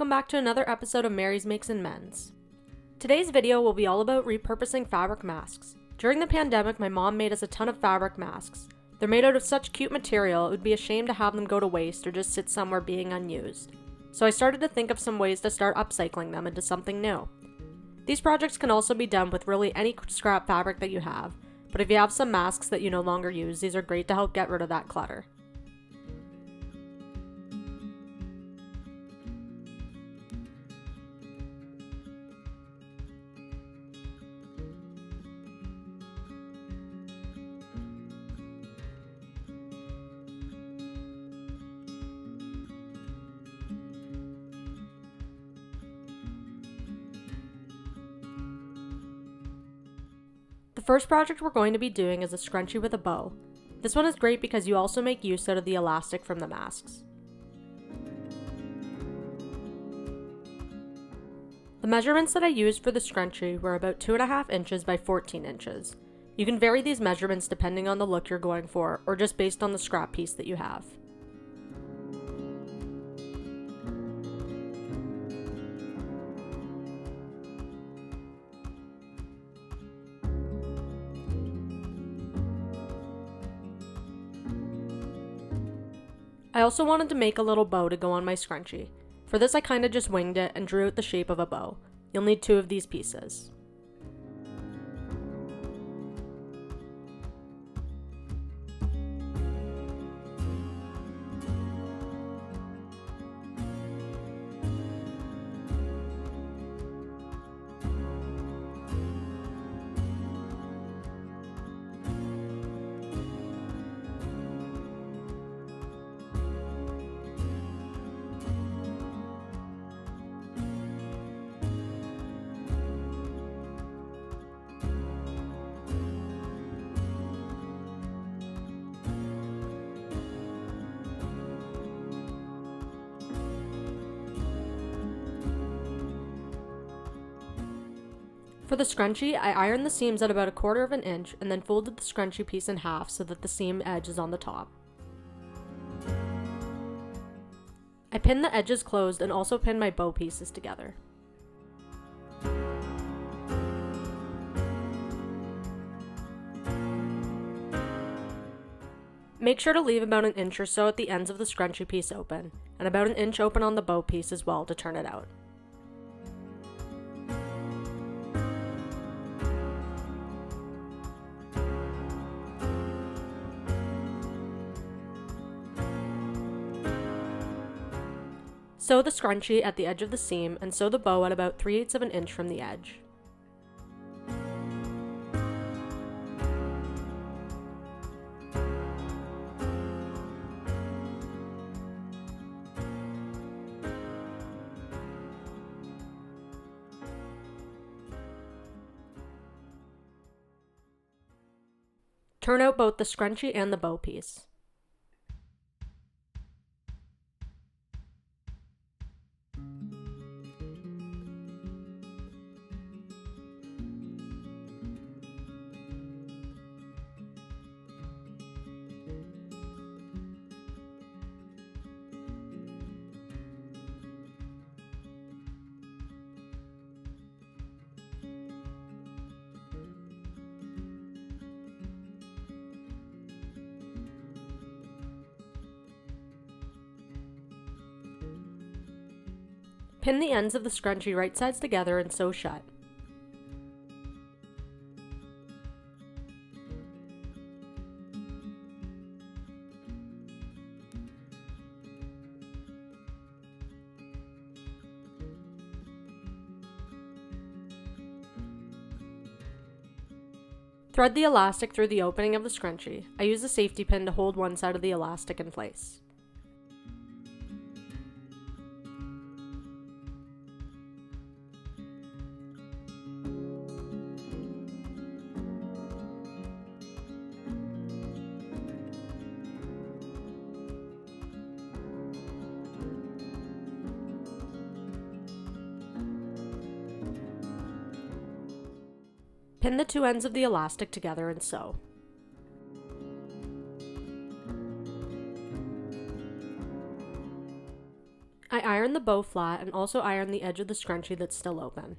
welcome back to another episode of Mary's Makes and Mends. Today's video will be all about repurposing fabric masks. During the pandemic, my mom made us a ton of fabric masks. They're made out of such cute material, it would be a shame to have them go to waste or just sit somewhere being unused. So I started to think of some ways to start upcycling them into something new. These projects can also be done with really any scrap fabric that you have, but if you have some masks that you no longer use, these are great to help get rid of that clutter. The first project we're going to be doing is a scrunchie with a bow. This one is great because you also make use out of the elastic from the masks. The measurements that I used for the scrunchie were about 2.5 inches by 14 inches. You can vary these measurements depending on the look you're going for, or just based on the scrap piece that you have. I also wanted to make a little bow to go on my scrunchie. For this I kinda just winged it and drew out the shape of a bow. You'll need 2 of these pieces. For the scrunchie, I ironed the seams at about 1/4 inch and then folded the scrunchie piece in half so that the seam edge is on the top. I pinned the edges closed and also pinned my bow pieces together. Make sure to leave about 1 inch or so at the ends of the scrunchie piece open, and about 1 inch open on the bow piece as well to turn it out. Sew the scrunchie at the edge of the seam and sew the bow at about 3/8 of an inch from the edge. Turn out both the scrunchie and the bow piece. Pin the ends of the scrunchie right sides together and sew shut. Thread the elastic through the opening of the scrunchie. I use a safety pin to hold one side of the elastic in place. Pin the 2 ends of the elastic together and sew. I ironed the bow flat and also ironed the edge of the scrunchie that's still open.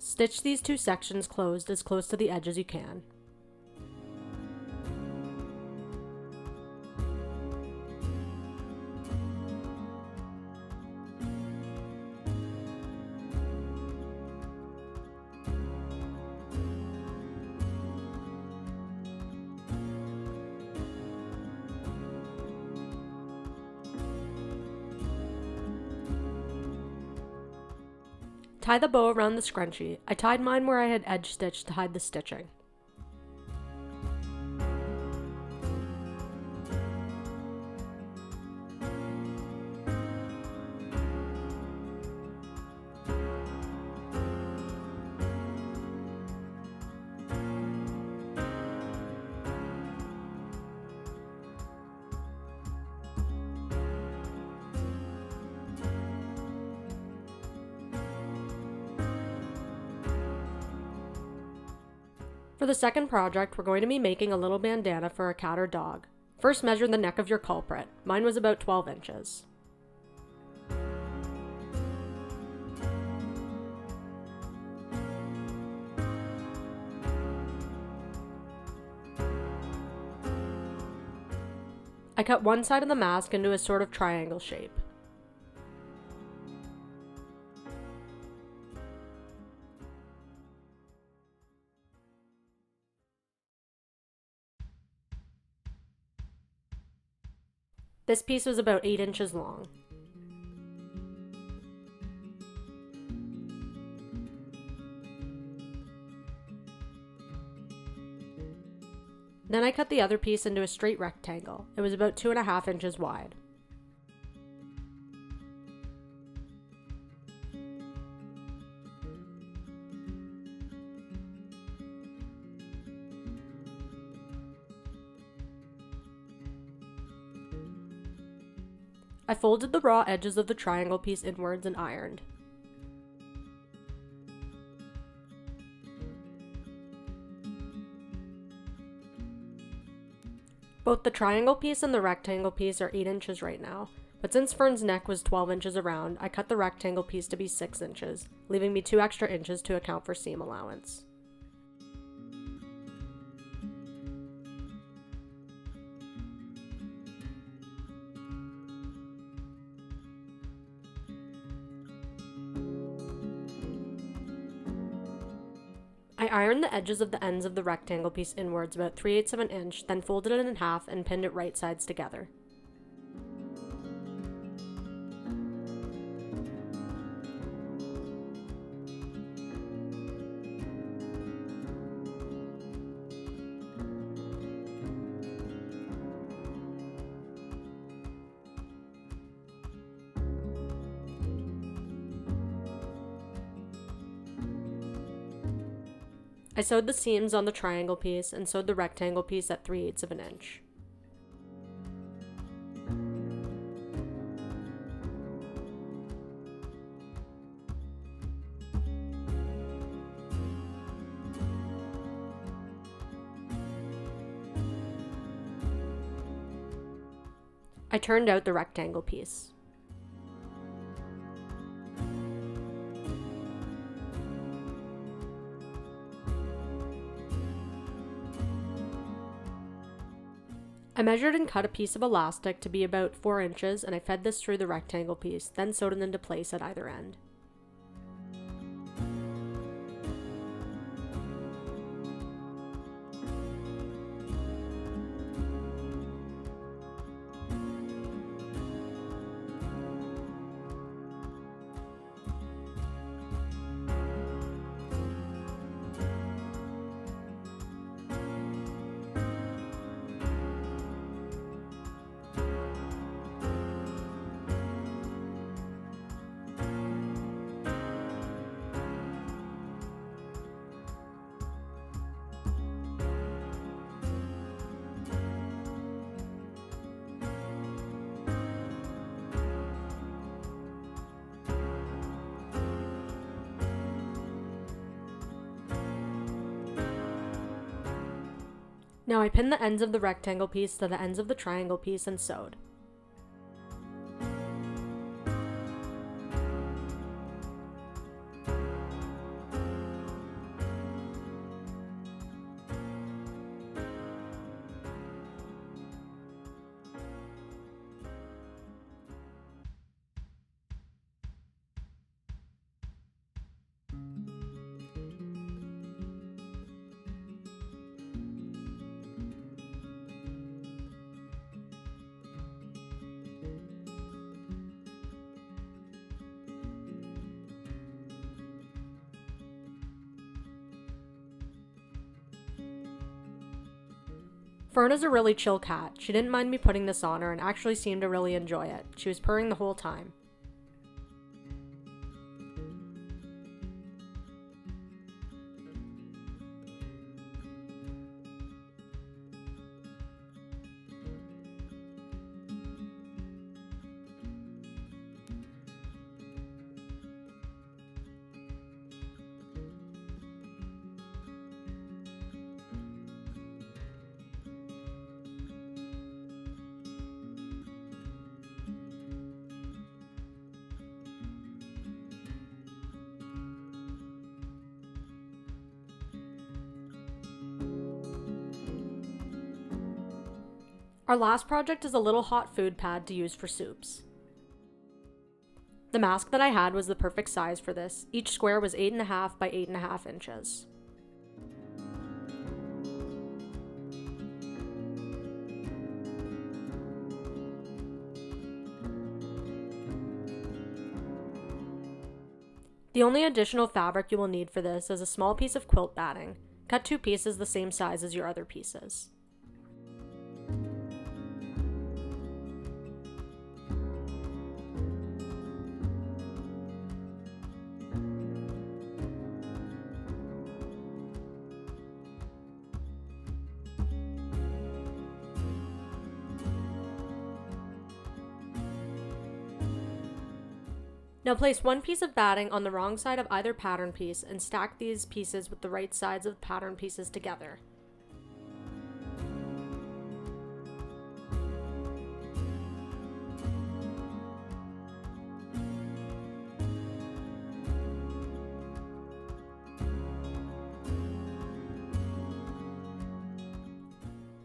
Stitch these two sections closed as close to the edge as you can. Tie the bow around the scrunchie. I tied mine where I had edge stitched to hide the stitching. For the second project, we're going to be making a little bandana for a cat or dog. First, measure the neck of your culprit. Mine was about 12 inches. I cut one side of the mask into a sort of triangle shape. This piece was about 8 inches long. Then I cut the other piece into a straight rectangle. It was about 2.5 inches wide. I folded the raw edges of the triangle piece inwards and ironed. Both the triangle piece and the rectangle piece are 8 inches right now, but since Fern's neck was 12 inches around, I cut the rectangle piece to be 6 inches, leaving me 2 extra inches to account for seam allowance. I ironed the edges of the ends of the rectangle piece inwards about 3/8 of an inch, then folded it in half and pinned it right sides together. I sewed the seams on the triangle piece and sewed the rectangle piece at 3/8 of an inch. I turned out the rectangle piece. I measured and cut a piece of elastic to be about 4 inches, and I fed this through the rectangle piece, then sewed it into place at either end. Now I pinned the ends of the rectangle piece to the ends of the triangle piece and sewed. Fern is a really chill cat. She didn't mind me putting this on her and actually seemed to really enjoy it. She was purring the whole time. Our last project is a little hot food pad to use for soups. The mask that I had was the perfect size for this. Each square was 8.5 by 8.5 inches. The only additional fabric you will need for this is a small piece of quilt batting. Cut 2 pieces the same size as your other pieces. Now place one piece of batting on the wrong side of either pattern piece and stack these pieces with the right sides of the pattern pieces together.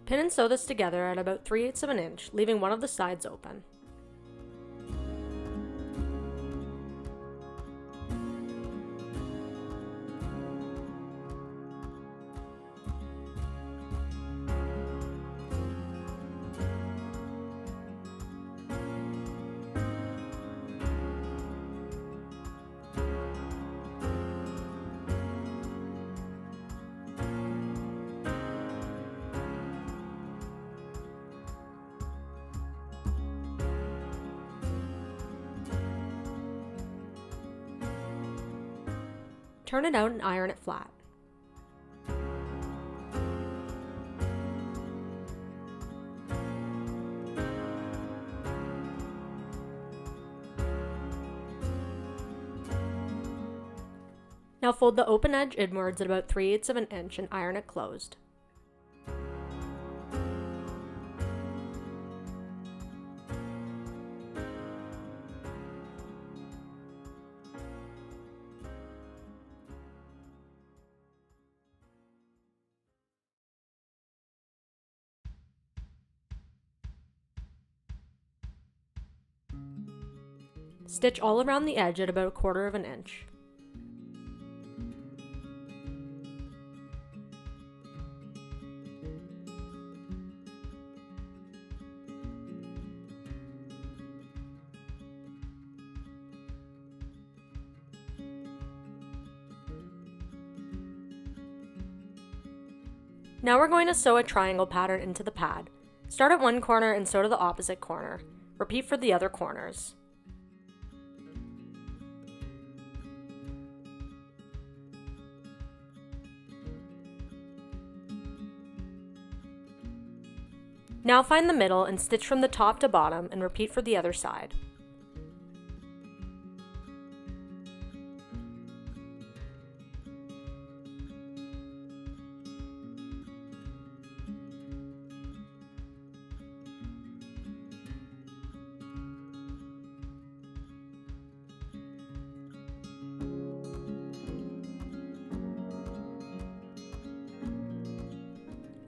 Pin and sew this together at about 3/8 of an inch, leaving one of the sides open. Turn it out and iron it flat. Now fold the open edge inwards at about 3/8 of an inch and iron it closed. Stitch all around the edge at about 1/4 of an inch. Now we're going to sew a triangle pattern into the pad. Start at one corner and sew to the opposite corner. Repeat for the other corners. Now find the middle and stitch from the top to bottom and repeat for the other side.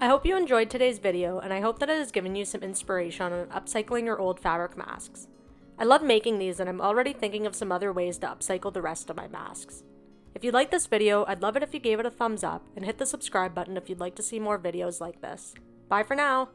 I hope you enjoyed today's video, and I hope that it has given you some inspiration on upcycling your old fabric masks. I love making these, and I'm already thinking of some other ways to upcycle the rest of my masks. If you liked this video, I'd love it if you gave it a thumbs up, and hit the subscribe button if you'd like to see more videos like this. Bye for now!